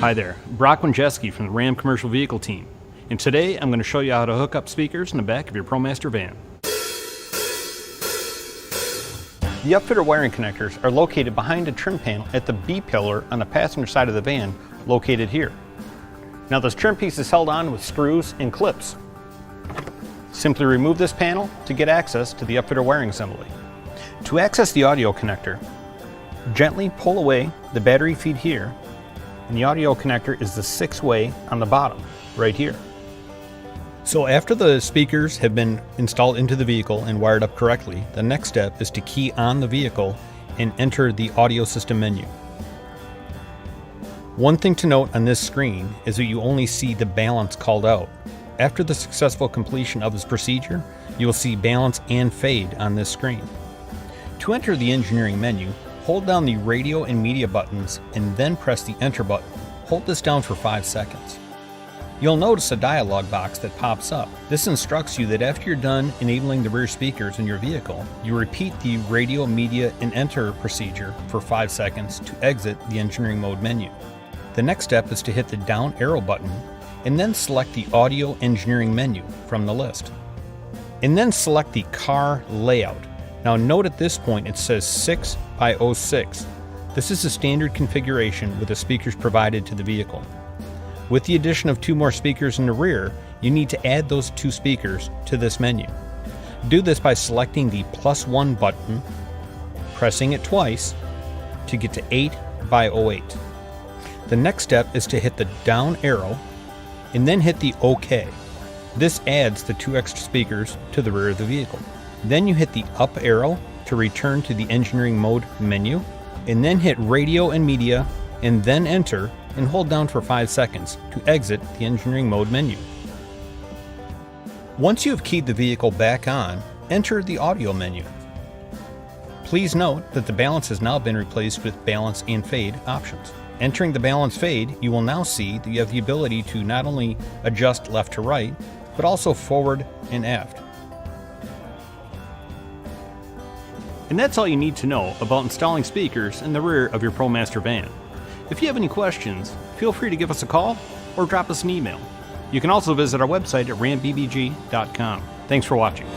Hi there, Brock Winjeski from the Ram Commercial Vehicle Team, and today I'm going to show you how to hook up speakers in the back of your ProMaster van. The upfitter wiring connectors are located behind a trim panel at the B pillar on the passenger side of the van, located here. Now this trim piece is held on with screws and clips. Simply remove this panel to get access to the upfitter wiring assembly. To access the audio connector, gently pull away the battery feed here, and the audio connector is the 6-way on the bottom, right here. So after the speakers have been installed into the vehicle and wired up correctly, the next step is to key on the vehicle and enter the audio system menu. One thing to note on this screen is that you only see the balance called out. After the successful completion of this procedure, you will see balance and fade on this screen. To enter the engineering menu, hold down the radio and media buttons and then press the enter button. Hold this down for 5 seconds. You'll notice a dialog box that pops up. This instructs you that after you're done enabling the rear speakers in your vehicle, you repeat the radio, media, and enter procedure for 5 seconds to exit the engineering mode menu. The next step is to hit the down arrow button and then select the audio engineering menu from the list. And then select the car layout. Now note at this point it says 6x06. This is the standard configuration with the speakers provided to the vehicle. With the addition of 2 more speakers in the rear, you need to add those 2 speakers to this menu. Do this by selecting the +1 button, pressing it twice to get to 8x08. The next step is to hit the down arrow and then hit the OK. This adds the 2 extra speakers to the rear of the vehicle. Then you hit the up arrow to return to the engineering mode menu, and then hit radio and media and then enter and hold down for 5 seconds to exit the engineering mode menu. Once you have keyed the vehicle back on, enter the audio menu. Please note that the balance has now been replaced with balance and fade options. Entering the balance fade, you will now see that you have the ability to not only adjust left to right, but also forward and aft. And that's all you need to know about installing speakers in the rear of your ProMaster van. If you have any questions, feel free to give us a call or drop us an email. You can also visit our website at rambbg.com. Thanks for watching.